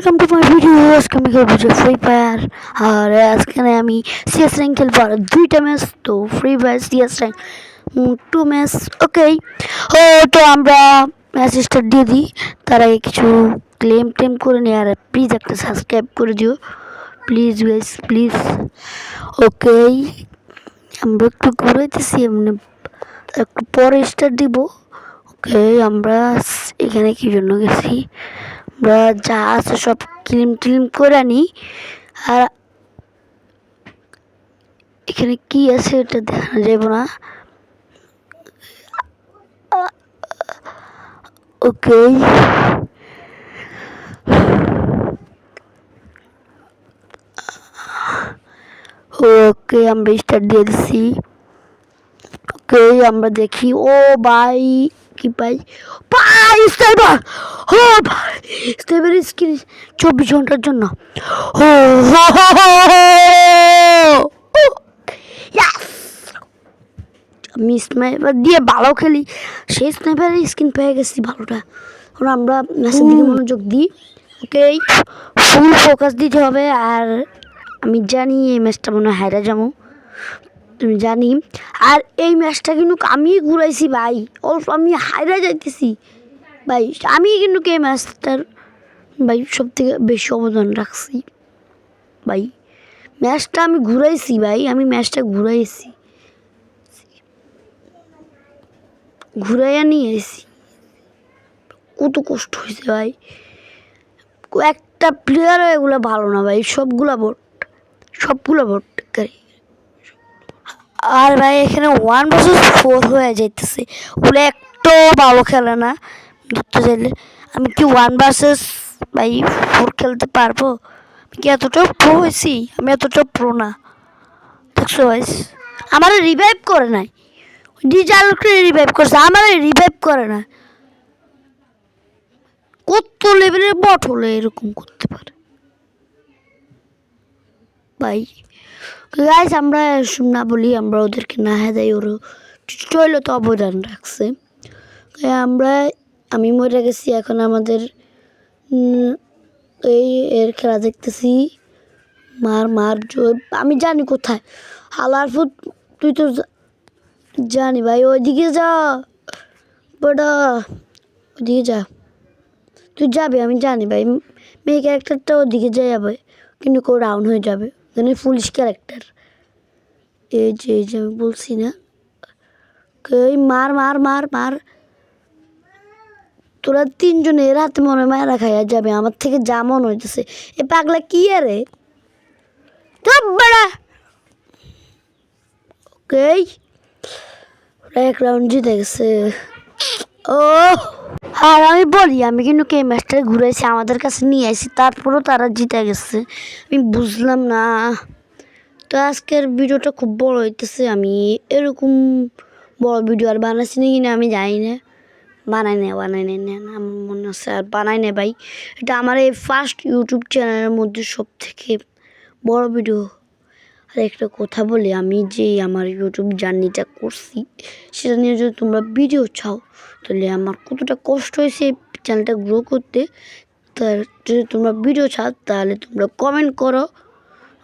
Welcome to my video. আজকে আমি খেলবো যে ফ্রি ফায়ার। আর আজকে আমি সিএস র্যাঙ্ক খেলবো আর দুইটা ম্যাচ। তো Free Fire CS rank 2 match. Okay, তো আমরা ম্যাচ স্টার্ট দিয়ে দিই। তার আগে কিছু ক্লেম করে নিই। আর প্লিজ একটা সাবস্ক্রাইব করে দিও প্লিজ গাইস, প্লিজ। ওকে, আমরা একটু ঘুরাইতেছি, মানে একটু পরে স্টার্ট দিব। ওকে, আমরা এখানে কি জন্য গেছি, আমরা যা আছে সব ক্লিম করে আনি। আর এখানে কি আছে এটা দেখা যাব না। ওকে, ওকে আমরা স্টার্ট দিয়ে দিচ্ছি। ওকে, আমরা দেখি। ও ভাই, কি পাই ভাই, স্নাইপার। ও ভাই, স্নাইপার স্কিন 24 ঘন্টার জন্য। ও আমি স্নাইপার দিয়ে ভালো খেলি, সেই স্নাইপারের স্কিন পেয়ে গেছি ভালোটা। এখন আমরা ম্যাচের দিকে মনোযোগ দিই। ওকে, ফুল ফোকাস দিতে হবে। আর আমি জানি এই ম্যাচটা মনে হয় হারা যাবো, তুমি জানি। আর এই ম্যাচটা কিন্তু আমি ঘুরাইছি ভাই, অল্প আমি হারা যাইতেছি ভাই। আমি কিন্তু এই ম্যাচটার ভাই সব থেকে বেশি অবদান রাখছি ভাই। ম্যাচটা আমি ঘুরাইছি ভাই, আমি ম্যাচটা ঘুরাইয়া নিয়ে এসেছি। কত কষ্ট হয়েছে ভাই। একটা প্লেয়ার এগুলো ভালো না ভাই, সবগুলা বট। আর ভাই এখানে 1 vs 4 হয়ে যাইতেছে। ওগুলো একটু ভালো খেলে না ধরতে চাইলে। আমি কি 1 vs ভাই 4 খেলতে পারবো? আমি কি এতটাও প্রো হয়েছি? আমি এতটাও প্রো না। দেখছো ভাই, আমার রিভাইভ করে নাই। ডিজালকে রিভাইভ করছে, আমার রিভাইভ করে না। কত লেভেলের বট হলে এরকম করতে পারে ভাই। গাইস আমরা না বলি, আমরা ওদেরকে না দেয়, ওরা চইলে তো অবদান রাখছে। আমি মরে গেছি, এখন আমাদের এই এর খেলা দেখতেছি। মার আমি জানি কোথায় হালার ফুট। তুই তো জানি ভাই, ওইদিকে যা বড়া, ওইদিকে যা। তুই যাবে আমি জানি ভাই, মেয়ে ক্যারেক্টারটা ওদিকে যাবে কিন্তু কেউ ডাউন হয়ে যাবে। মানে পুলিশ ক্যারেক্টার, এই যে আমি বলছি না। এই মার তোরা তিনজনে এর হাতে মনে মায়েরা খাইয়া যাবে। আমার থেকে যা মনে হইতেছে, এ পাগলা কি আরে বড়া। ওকে, এক রাউন্ড জিতে গেছে। ও, আর আমি বলি, আমি কিন্তু এই ম্যাচটা ঘুরেছি, আমাদের কাছে নিয়ে আসি, তারপরেও তারা জিতে গেছে। আমি বুঝলাম না। তো আজকের ভিডিওটা খুব বড় হইতেছে। আমি এরকম বড় ভিডিও আর বানাচ্ছি না কিনা আমি জানি না। বানাই না আমার মনে আছে আর বানাই না ভাই। এটা আমার এই ফার্স্ট ইউটিউব চ্যানেলের মধ্যে সব থেকে বড় ভিডিও। আর একটা কথা বলি, আমি যে আমার ইউটিউব জার্নিটা করছি সেটা নিয়ে যদি তোমরা ভিডিও চাও, তাহলে আমার কতটা কষ্ট হয়েছে চ্যানেলটা গ্রো করতে। তার যদি তোমরা ভিডিও চাও তাহলে তোমরা কমেন্ট করো,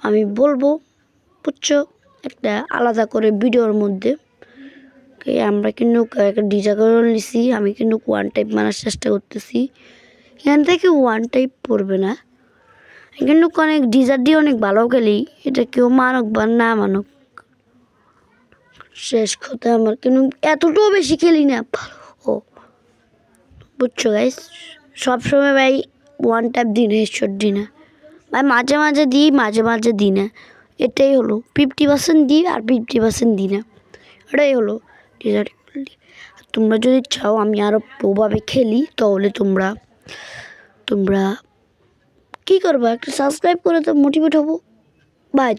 আমি বলবো, বুঝছো, একটা আলাদা করে ভিডিওর মধ্যে। আমরা কিন্তু একটা ডিজা করে নিছি, আমি কিন্তু ওয়ান টাইপ মানার চেষ্টা করতেছি। এখান থেকে ওয়ান টাইপ পড়বে না, কিন্তু অনেক ডিজার দিয়ে অনেক ভালো খেলি। এটা কেউ মানুক বা না মানুক, শেষ কথা আমার কিন্তু এতটাও বেশি খেলি না ভালো। ও বুঝছো গাইস, সবসময় ভাই ওয়ান টাইপ দিই না, হেডশট দিই না ভাই। মাঝে মাঝে দিই, মাঝে দিই না। এটাই হলো 50% দিই আর 50% দিই না, এটাই হলো ডিজার। তোমরা যদি চাও আমি আরও প্রভাবে খেলি, তাহলে তোমরা কী করবো, একটা সাবস্ক্রাইব করে তো মোটিভেট হবো ভাই।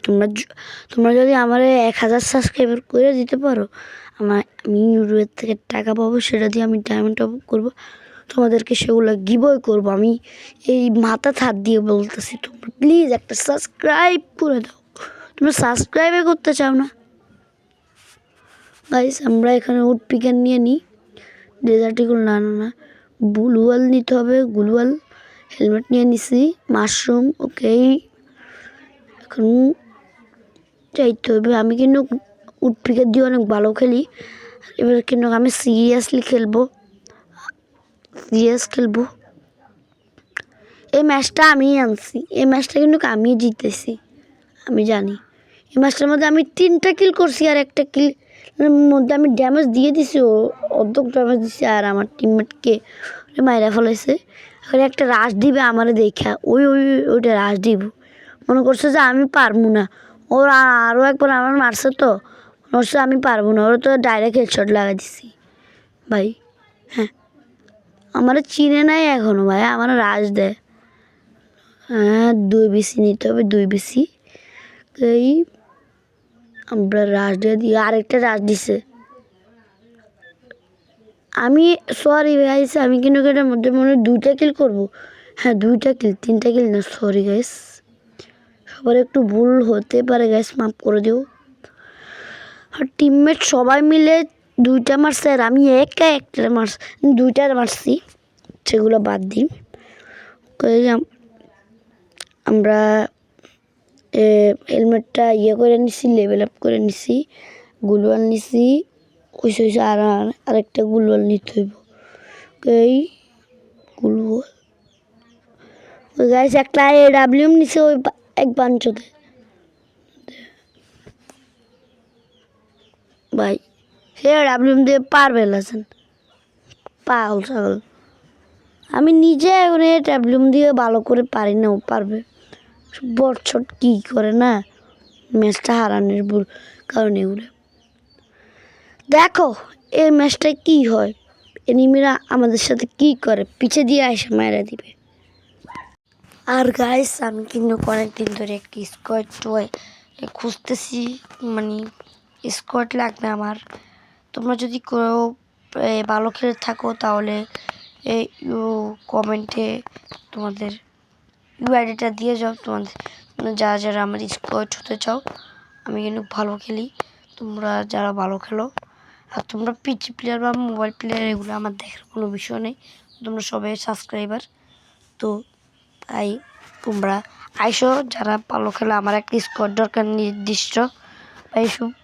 তোমরা যদি আমার 1000 সাবস্ক্রাইবার করে দিতে পারো, আমি ইউটিউবের থেকে টাকা পাবো, সেটা দিয়ে আমি ডায়মন্ড টপ করবো, তোমাদেরকে সেগুলো গিভওয়ে করবো। আমি এই মাথা হাত দিয়ে বলতেছি, তোমরা প্লিজ একটা সাবস্ক্রাইব করে দাও। তোমরা সাবস্ক্রাইবে করতে চাও না গাইস। আমরা এখানে উড পিকার নিয়ে নিই, ডেজার্টিকুল না, গ্লুয়াল নিতে হবে, গ্লুয়াল। হেলমেট নিয়ে নিছি মাশরুম ওকে এখন যাইতে হবে আমি কিন্তু উডপিকের দিয়ে অনেক ভালো খেলি এবার কিন্তু আমি সিরিয়াসলি খেলবো এই ম্যাচটা আমি আনছি এই ম্যাচটা কিন্তু আমি জিতেছি আমি জানি এই ম্যাচটার মধ্যে আমি 3টা কিল করছি আর একটা কিল মধ্যে আমি ড্যামেজ দিয়ে দিছি অর্ধেক ড্যামেজ দিছি আর আমার টিমমেটকে মাইরা ফেলাইছে এখন একটা রাশ দিবে আমারে দেখা ওইটা রাশ দিব মনে করছে যে আমি পারবো না ওরা আরও একবার আমার মারছে তো মনে করছে আমি পারবো না ওরা তো ডাইরেক্ট হেডশট লাগাই দিছি ভাই হ্যাঁ আমার চিনে নাই এখনো ভাই আমার রাশ দেয় হ্যাঁ 2 বিসি নিতে হবে 2 বিসি এই আমরা রাশ দিয়ে দিই আরেকটা রাশ দিছে আমি সরি গাইস আমি কিন্তু এটার মধ্যে মনে 2টা কিল করবো হ্যাঁ 2টা কিল 3টা কিল না সরি গাইস সবার একটু ভুল হতে পারে গাইস মাফ করে দিও আর টিমমেট সবাই মিলে 2টা মারছে আর আমি একটা মারছি 2টা মারছি সেগুলো বাদ দিই আমরা হেলমেটটা করে নিছি লেভেল আপ করে নিছি গুলওয়াল নিছি ওইসে আর আরেকটা গুলওয়াল নিতে হইব এই গুলওয়াল ওই গাইস একটা AWM নিছে ওই এক বাঞ্চতে ভাই সে AWM দিয়ে পারবে লাসেন পাগল ছাগল আমি নিজে এখন AWM দিয়ে ভালো করে পারি না ও পারবে বটশট কী করে না ম্যাচটা হারানোর কারণে উড়ে দেখো এই ম্যাচটায় কী হয় এনিমিরা আমাদের সাথে কী করে পিছে দিয়ে এসে মায়েরা দিবে আর গাইস আমি কিন্তু অনেকদিন ধরে একটি স্কোয়াড খুঁজতেছি মানে স্কোয়াড লাগবে আমার তোমরা যদি কেউ ভালো খেলে থাকো তাহলে কমেন্টে তোমাদের ইউআইডিটা দিয়ে যাও তোমাদের যারা যারা আমার স্কোয়াড হতে চাও আমি কিন্তু ভালো খেলি তোমরা যারা ভালো খেলো আর তোমরা পিসি প্লেয়ার বা মোবাইল প্লেয়ার এগুলো আমার দেখার কোনো বিষয় নেই তোমরা সবাই সাবস্ক্রাইবার তো তাই তোমরা আইসো যারা ভালো খেলো আমার একটা স্কোয়াড দরকার নির্দিষ্ট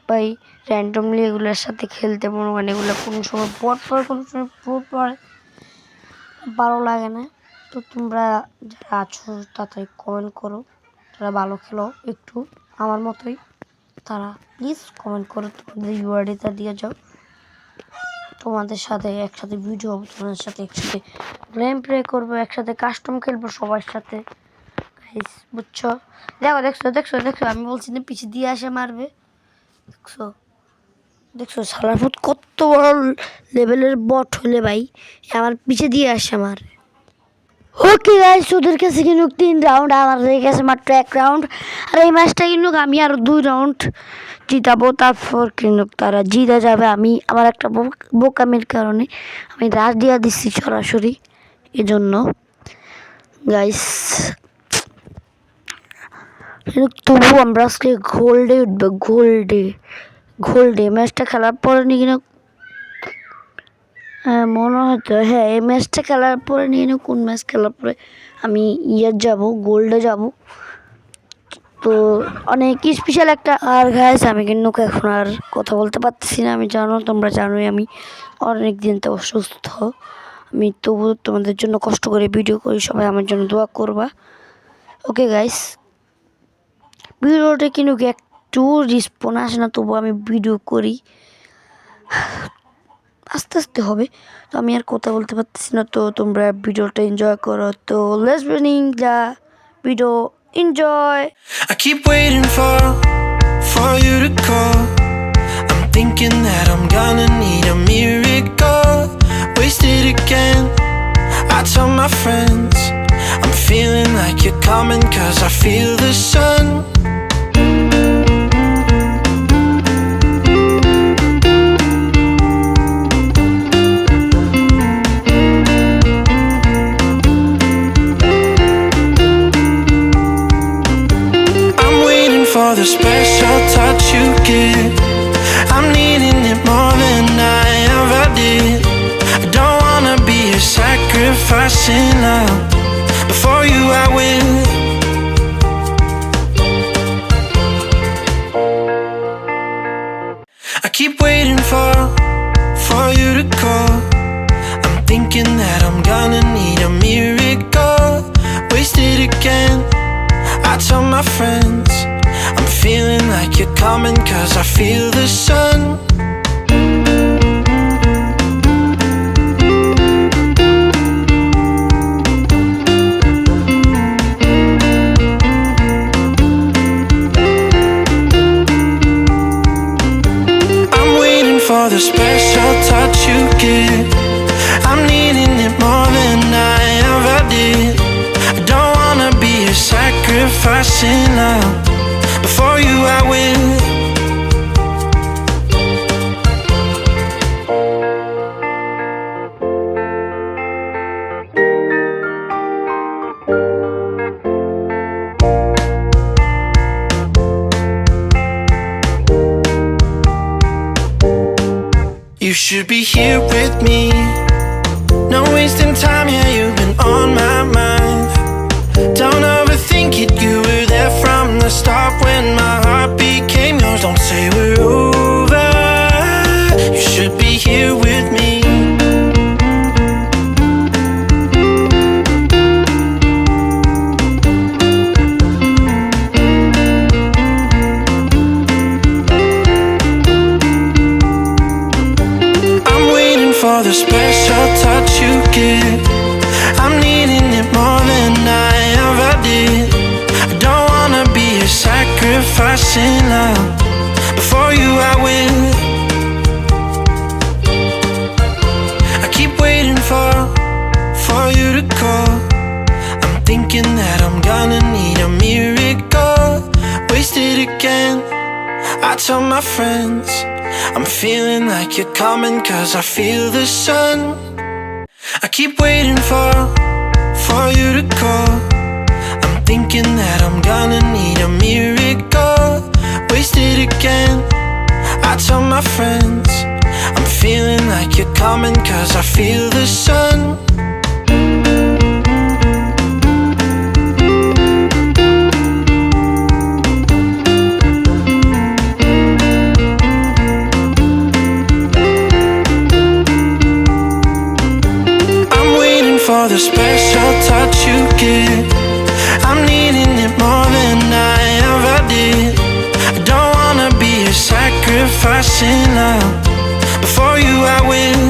ভাই র্যান্ডমলি এগুলোর সাথে খেলতে মনে হয় এগুলো কোনো সময় বট পড়ে কোনো সময় প্রো পড়ে ভালো লাগে না তো তোমরা যারা আছো তাড়াতাড়ি কমেন্ট করো যারা ভালো খেলো একটু আমার মতোই তারা প্লিজ কমেন্ট করো তোমাদের ইউআইডিটা দিয়ে যাও তোমাদের সাথে একসাথে ভিডিও হবে তোমাদের সাথে একসাথে গেম প্লে করবো একসাথে কাস্টম খেলবো সবার সাথে বুঝছো দেখছো আমি বলছি না পিছিয়ে দিয়ে আসে মারবে দেখছো সালারপুত কত বড় লেভেলের বট হলে ভাই আমার পিছিয়ে দিয়ে আসে আমার ওকে গাইস ওদের কাছে কিন্তু 3 রাউন্ড আমার কাছে মাত্র 1 রাউন্ড আর এই ম্যাচটা কিন্তু আমি আরও 2 রাউন্ড জিতাবো তারপর কিন্তু তারা জিতে যাবে আমি আমার একটা বোকামির কারণে আমি রাশ দিয়া দিচ্ছি সরাসরি এজন্য গাইস তবু আমরা আজকে গোল্ডে উঠবো গোল্ডে ম্যাচটা খেলার পরে নিয়ে কিনা হ্যাঁ মনে হতো হ্যাঁ এই ম্যাচটা খেলার পরে নিয়ে না কোন ম্যাচ খেলার পরে আমি যাব গোল্ডে যাব তো অনেক স্পেশাল একটা আর গাইস আমি কিন্তু এখন আর কথা বলতে পারতেছি না আমি তোমরা জানোই আমি অনেক দিন তো অসুস্থ আমি তবু তোমাদের জন্য কষ্ট করে ভিডিও করি সবাই আমার জন্য দোয়া করবা ওকে গাইস ভিডিওটা কিন্তু একটু রেসপন্স আসে না তবু আমি ভিডিও করি আস্তে আস্তে হবে তো আমি আর কথা বলতে পারতেছি না তো তোমরা ভিডিওটা এনজয় করো তো let's begin the video enjoy I keep waiting for you to call. I'm thinking that I'm gonna need a miracle. Wasted again. I tell my friends I'm feeling like you're coming 'cause I feel the sun. For the special touch you give, I'm needing it more than I ever did. I don't wanna be a sacrificing love, but Before you, I will. I keep waiting for you to call. I'm thinking that I'm gonna need a miracle. Wasted again. I tell my friends I'm feeling like you're coming, 'cause I feel the sun. I'm waiting for the special touch you give. I'm needing it more than I ever did. I don't wanna be a sacrificing love. Before you, I will. You should be here with me. No wasting time, yeah, you've been on my mind. Don't overthink it, you were there from the start when my heart became yours. Don't say we're over, you should be here with me. I'm waiting for the special touch you give. I'm needing it more than I ever did. I don't wanna be a sacrificing love. Before you, I will. I keep waiting for you to call. I'm thinking that I'm gonna need a miracle. Wasted again. I tell my friends I'm feeling like you're coming, 'cause I feel the sun. I keep waiting for you to call. I'm thinking that I'm gonna need a miracle. Wasted again. I tell my friends I'm feeling like you're coming, 'cause I feel the sun. I'm waiting for the special touch you give. I'm needing it more than I ever did. I don't wanna be a sacrificing love. Before you, I will.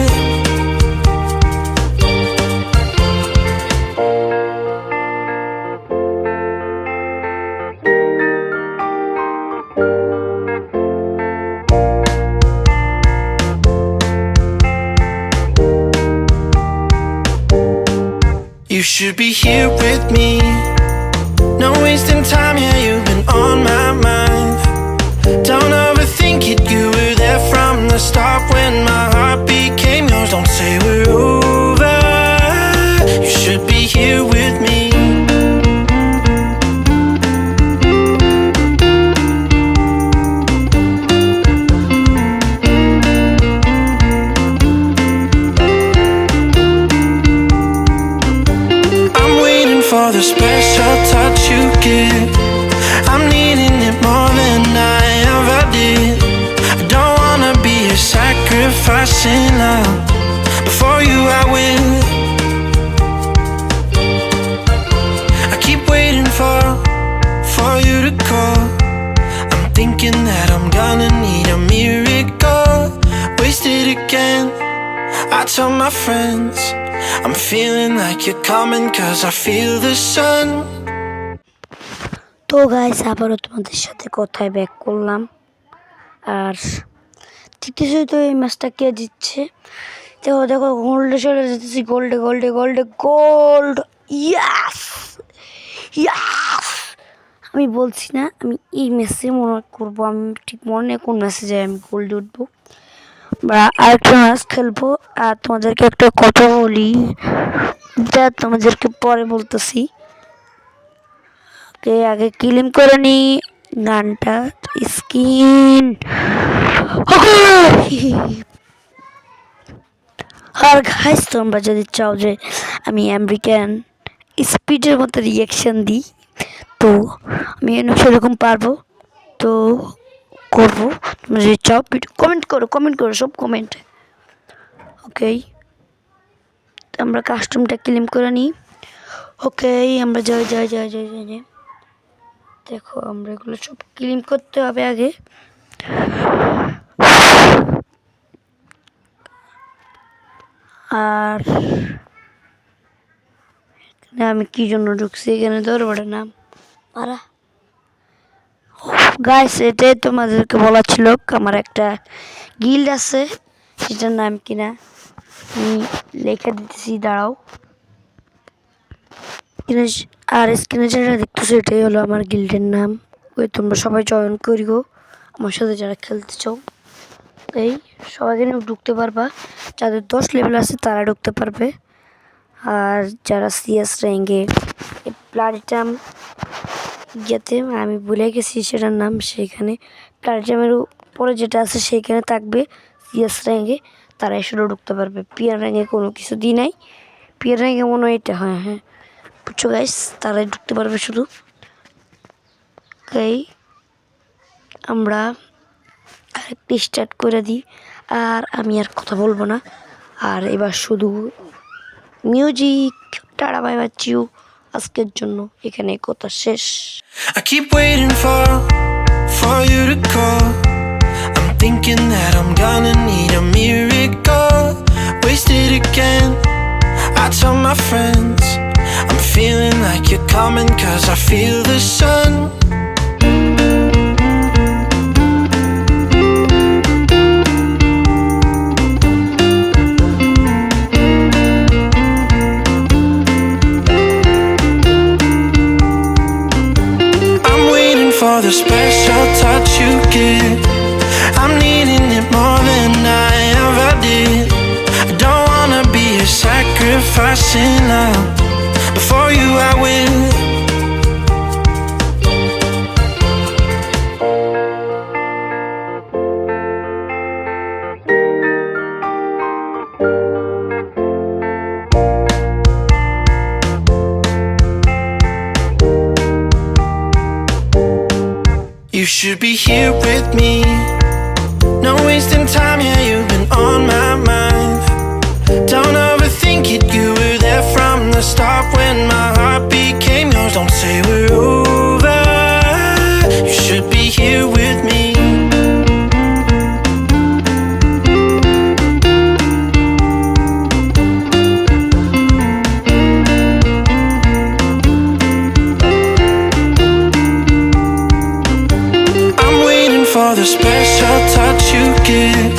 You should be here with me. No wasting time, yeah, you've been on my mind. Don't overthink it, you were there from the start when my heart became yours. Don't say we're over, you should be here with me. I'm waiting for the special touch you give. I'm needing it more than I ever did. I don't wanna be a sacrificing love. Before you, I will. I keep waiting for you to call. I'm thinking that I'm gonna need a miracle. Wasted again. I tell my friends I'm feeling like you're coming, 'cause I feel the sun. তো guys আবারও তোমাদের সাথে কথায় back করলাম। আর তৃতীয় তো এই ম্যাচটা কে জিতছে, দেখো দেখো গোল্ডে চলে যেতেছি, গোল্ডে গোল্ডে গোল্ডে গোল্ড। ইয়াস ইয়াস, আমি বলছি না আমি এই ম্যাচে মনে করবো, আমি ঠিক মনে নেই কোন ম্যাচে যাই আমি গোল্ডে উঠবো বা আরেকটা ম্যাচ খেলবো। আর তোমাদেরকে একটা কথা বলি, যা তোমাদেরকে পরে বলতেছি, আগে ক্লেম করে নি গানটা স্কিন। আর গাইস তোমরা যদি চাও যে আমি আমেরিকান স্পিডের মতো রিয়াকশান দিই, তো আমি সেরকম পারবো, তো করবো। তোমরা যদি চাও কমেন্ট করো সব কমেন্টে। ওকে, আমরা কাস্টমটা ক্লেম করে নিই। ওকে, আমরা যাই। দেখো আমরা এগুলো সব ক্লেম করতে হবে আগে। আর আমি কি জন্য ঢুকছি এখানে, দরবারে নাম মারা। গাইস, এটাই তোমাদেরকে বলা ছিল, আমার একটা গিল্ড আছে, সেটার নাম কিনা আমি লেখা দিতেছি, দাঁড়াও। আর স্ক্রিনে যেটা দেখতেছো এটাই হলো আমার গিল্ডের নাম। ওই তোমরা সবাই জয়েন করিও আমার সাথে যারা খেলতে চাও। এই সবাই এখানে ঢুকতে পারবা, যাদের 10 লেভেল আছে তারা ঢুকতে পারবে। আর যারা সিএস র্যাঙ্কে প্লাটিনাম ইয়েতে, আমি ভুলে গেছি সেটার নাম, সেইখানে প্লাটিনামের উপরে যেটা আছে সেইখানে থাকবে সিএস র্যাঙ্কে, তারা এসে ঢুকতে পারবে। পিয়ার র্যাঙ্কে কোনো কিছু দিই নাই, পিয়ার র্যাঙ্কে মনে হয় এটা, হ্যাঁ বুঝছো গাইস, তারাই ঢুকতে পারবে শুধু। তাই আমরা আরেকটি স্টার্ট করে দিই, আর আমি আর কথা বলবো না, আর এবার শুধু মিউজিক। টাটা বাই বাচ্চিউ, আজকের জন্য এখানে কথা শেষ। I keep waiting for you to call. I'm thinking that I'm gonna need a miracle. Wasted again, I tell my friends I'm feeling like you're coming, 'cause I feel the sun. For the special touch you give, I'm needing it more than I ever did. I don't wanna be a sacrificing love. Before you I will. You should be here with me. No wasting time, yeah, you've been on my mind. Don't overthink it, you were there from the start when my heart became yours. Don't say we're over, you should be here with me. For the special touch you give,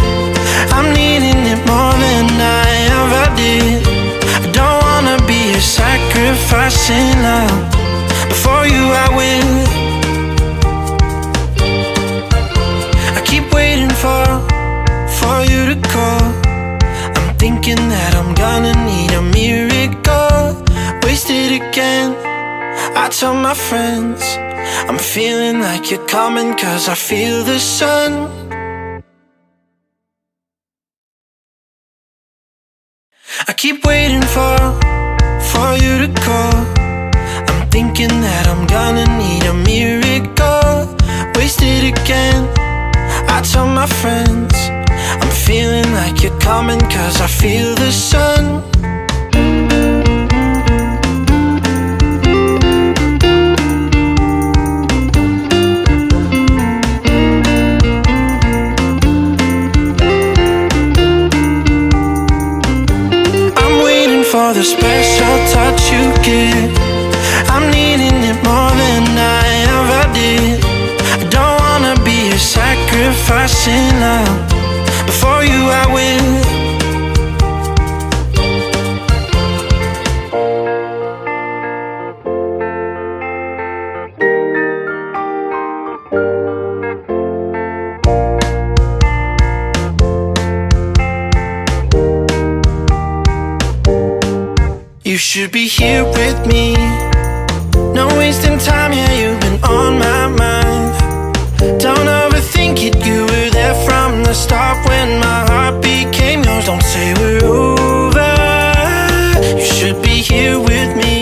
I'm needing it more than I ever did. I don't wanna be a sacrificing love. Before you I will. I keep waiting for you to call. I'm thinking that I'm gonna need a miracle. Wasted again, I tell my friends I'm feeling like you're coming, 'cause I feel the sun. I keep waiting for you to call. I'm thinking that I'm gonna need a miracle. Wasted again, I tell my friends I'm feeling like you're coming, 'cause I feel the sun. For the special touch you give, I'm needing it more than I ever did. I don't wanna be a sacrificing love. Before you I will. You should be here with me. No wasting time, yeah, you've been on my mind. Don't overthink it, you were there from the start when my heart became yours. Don't say we're over, you should be here with me.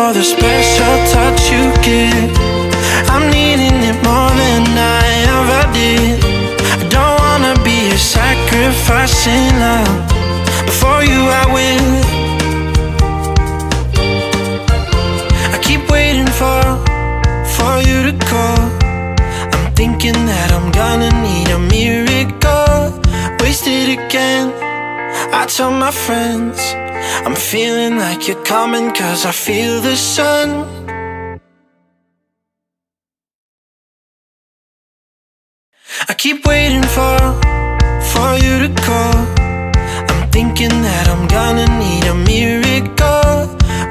for the special touch you give. I'm needing it more than I ever did. I don't wanna be a sacrificing love. Before you I will. I keep waiting for you to call. I'm thinking that I'm gonna need a miracle. Wasted again. I tell my friends I'm feeling like you're coming, 'cause I feel the sun. I keep waiting for you to call. I'm thinking that I'm gonna need a miracle.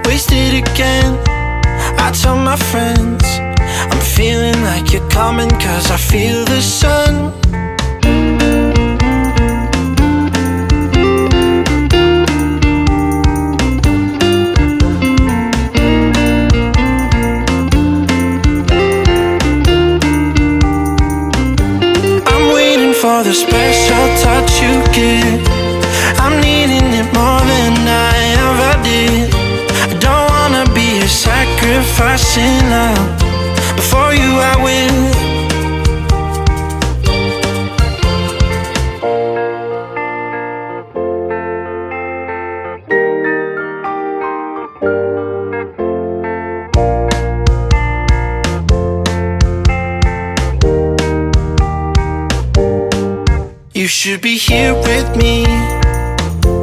Wasted again. I tell my friends I'm feeling like you're coming, 'cause I feel the sun. For the special touch you give. I'm needing it more than I ever did. I don't wanna be a sacrificing love. Before you I will. You should be here with me.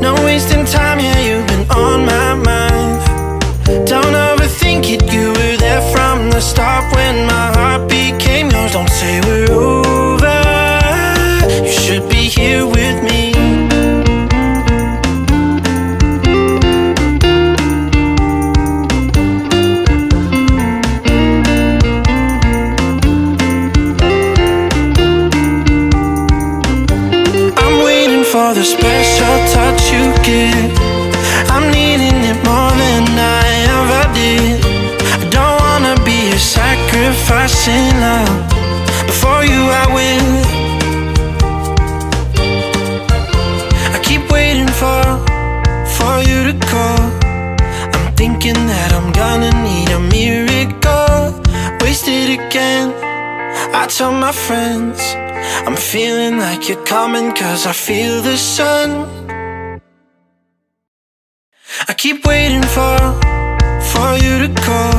No wasting time, yeah, you've been on my mind. Don't overthink it, you were there from the start when my heart became yours. Don't say we're over. You should be here with me. For the special touch you give. I'm needing it more than I ever did. I don't wanna be a sacrificing love. Before you I will. I keep waiting for you to call. I'm thinking that I'm gonna need a miracle. Wasted again. I tell my friends I'm feeling like you're coming, 'cause I feel the sun. I keep waiting for you to call.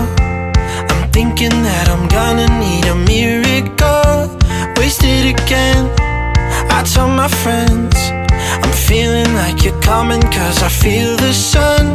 I'm thinking that I'm gonna need a miracle. Wasted again. I tell my friends I'm feeling like you're coming, 'cause I feel the sun.